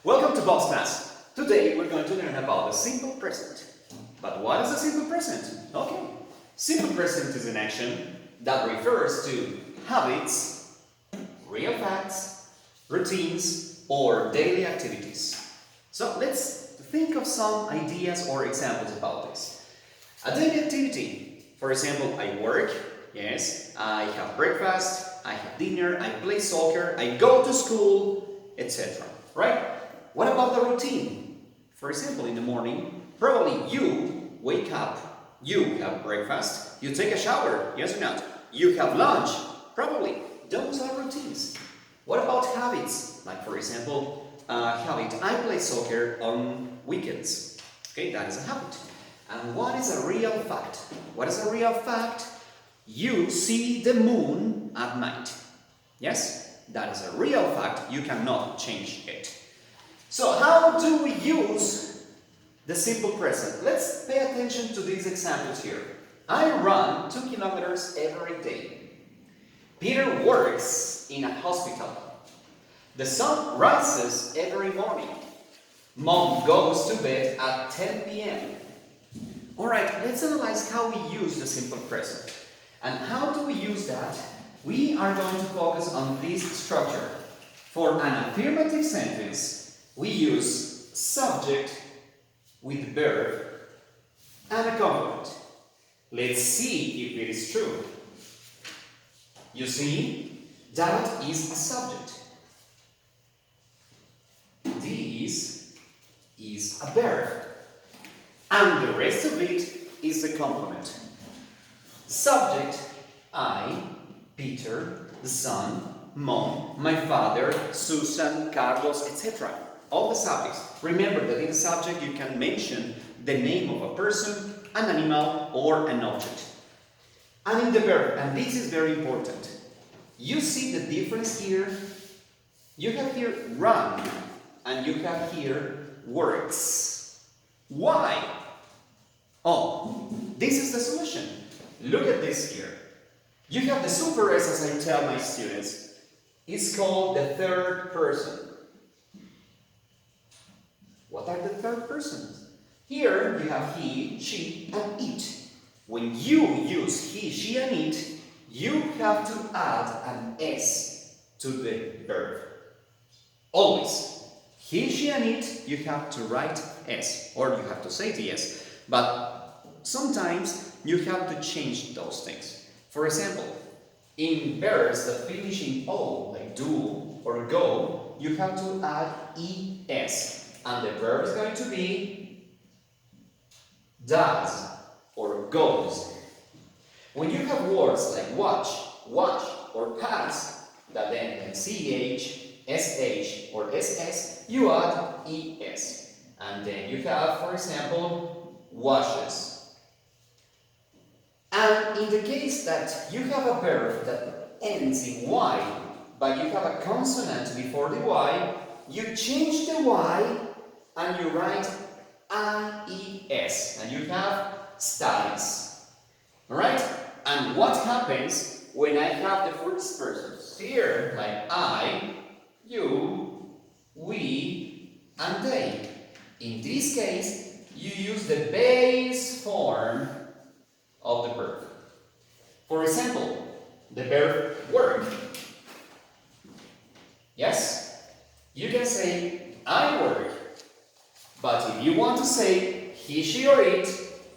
Welcome to Bob's class. Today we're going to learn about the simple present. But what is a simple present? Okay. Simple present is an action that refers to habits, real facts, routines, or daily activities. So let's think of some ideas or examples about this. A daily activity. For example, I work, yes, I have breakfast, I have dinner, I play soccer, I go to school, etc. Right? What about the routine? For example, in the morning, probably you wake up, you have breakfast, you take a shower, yes or not? You have lunch, probably. Those are routines. What about habits? Like for example, habit, I play soccer on weekends. Okay, that is a habit. And what is a real fact? What is a real fact? You see the moon at night. Yes? That is a real fact. You cannot change it. So how do we use the simple present? Let's pay attention to these examples here. I run 2 kilometers every day. Peter works in a hospital. The sun rises every morning. Mom goes to bed at 10 p.m. Alright, let's analyze how we use the simple present. And how do we use that? We are going to focus on this structure. For an affirmative sentence, we use subject with verb and a complement. Let's see if it is true. You see, that is a subject. This is a verb. And the rest of it is the complement. Subject, I, Peter, the son, mom, my father, Susan, Carlos, etc. All the subjects. Remember that in the subject you can mention the name of a person, an animal, or an object. And in the verb, and this is very important, you see the difference here? You have here run, and you have here works. Why? Oh, this is the solution. Look at this here. You have the super S, as I tell my students. It's called the third person. What are the third persons? Here you have he, she, and it. When you use he, she, and it, you have to add an S to the verb. Always. He, she, and it, you have to write S, or you have to say the S. But sometimes you have to change those things. For example, in verbs that finish in O, like do or go, you have to add ES. And the verb is going to be does or goes. When you have words like watch, or pass that end in CH, SH, or SS, you add ES. And then you have, for example, washes. And in the case that you have a verb that ends in Y, but you have a consonant before the Y, you change the Y and you write IES, and you have studies. Alright? And what happens when I have the first persons? Here, like I, you, we, and they. In this case, you use the base form of the verb. For example, the verb work. Yes? You can say, I work. But if you want to say he, she, or it,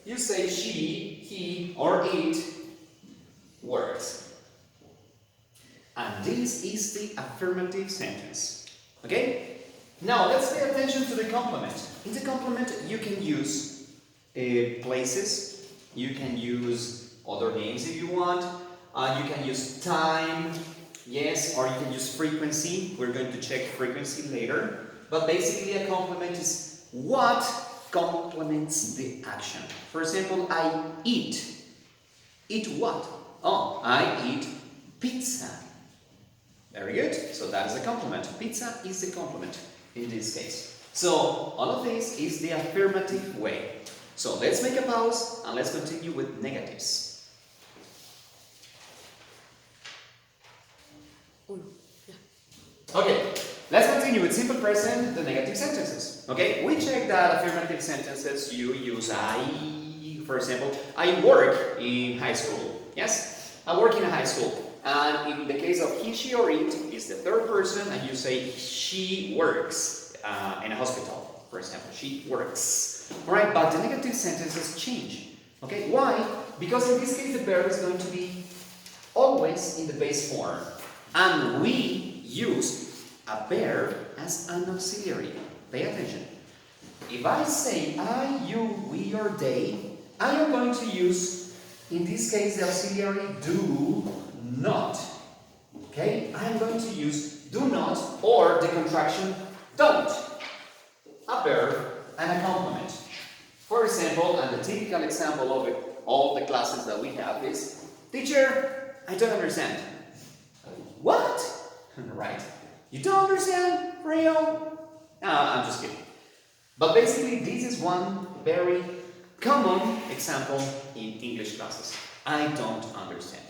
you say she, he, or it works. And this is the affirmative sentence. Okay? Now let's pay attention to the complement. In the complement you can use places, you can use other names if you want, you can use time, yes, or you can use frequency. We're going to check frequency later. But basically a complement is what complements the action. For example, I eat. Eat what? Oh, I eat pizza. Very good. So that is a complement. Pizza is the complement in this case. So all of this is the affirmative way. So let's make a pause and let's continue with negatives. Okay, Let's continue with simple present, the negative sentences. Okay, we check that affirmative sentences you use I. For example, I work in high school. Yes, I work in a high school. And in the case of he, she, or it, is the third person, and you say she works in a hospital. For example, she works. Alright, but the negative sentences change. Okay, why? Because in this case the verb is going to be always in the base form. And we use a verb as an auxiliary. Pay attention. If I say I, you, we, or they, I am going to use, in this case, the auxiliary do not. Okay? I am going to use do not or the contraction don't. A verb and a complement. For example, and the typical example of it, all the classes that we have is, teacher, I don't understand. What? Right. You don't understand, real? No, I'm just kidding. But basically, this is one very common example in English classes. I don't understand.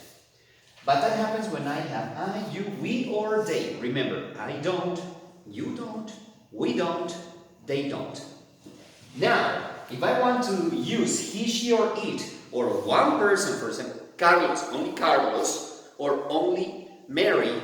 But that happens when I have I, you, we, or they. Remember, I don't, you don't, we don't, they don't. Now, if I want to use he, she, or it, or one person, for example, Carlos, or only Mary,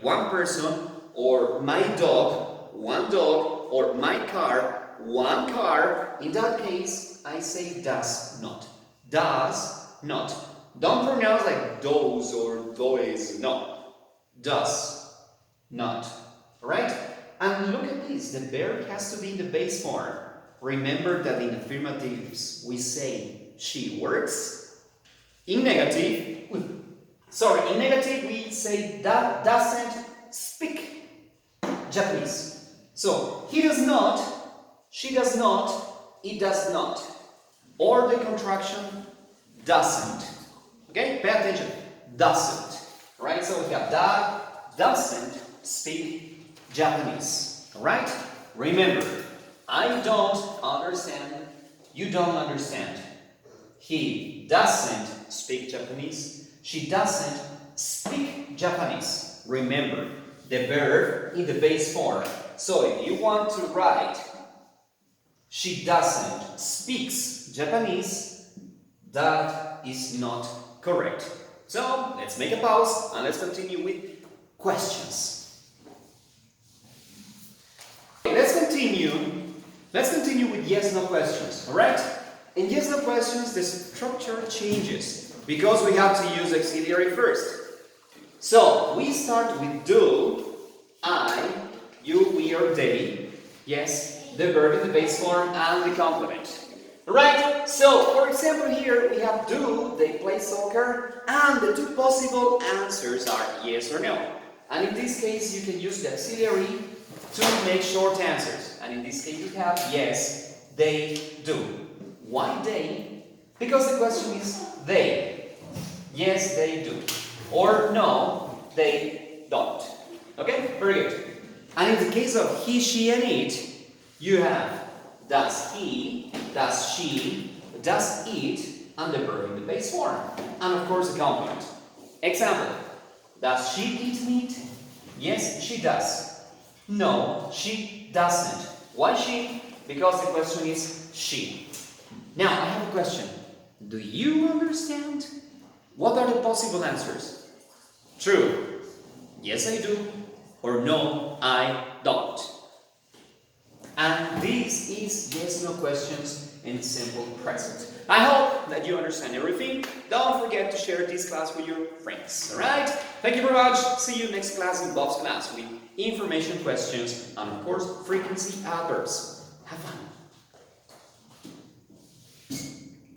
one person, or my dog, one dog, or my car, one car, in that case, I say does not. Does not. Don't pronounce like those or those, no. Does not. Alright? And look at this, the verb has to be in the base form. Remember that in affirmatives we say she works. In negative we say that doesn't speak Japanese. So he does not, she does not, it does not. Or the contraction doesn't. Okay, pay attention. Doesn't. Right? So we have that doesn't speak Japanese. Alright? Remember, I don't understand, you don't understand. He doesn't speak Japanese, she doesn't speak Japanese. Remember, the verb in the base form. So if you want to write, she doesn't speaks Japanese, that is not correct. So let's make a pause and let's continue with questions. Let's continue with yes-no questions, alright? In yes-no questions, the structure changes because we have to use auxiliary first. So, we start with do, I, you, we, or they. Yes, the verb in the base form and the complement. Right? So, for example, here we have do, they play soccer, and the two possible answers are yes or no. And in this case, you can use the auxiliary to make short answers. And in this case, you have yes, they do. Why they? Because the question is they. Yes, they do. Or no, they don't. Okay? Very good. And in the case of he, she, and it, you have does he, does she, does it, and the verb in the base form. And of course the complement. Example. Does she eat meat? Yes, she does. No, she doesn't. Why she? Because the question is she. Now, I have a question. Do you understand? What are the possible answers? True. Yes, I do. Or no, I don't. And this is yes-no questions in simple present. I hope that you understand everything. Don't forget to share this class with your friends. Alright? Thank you very much. See you next class in Bob's class with information questions and of course frequency adverbs. Have fun.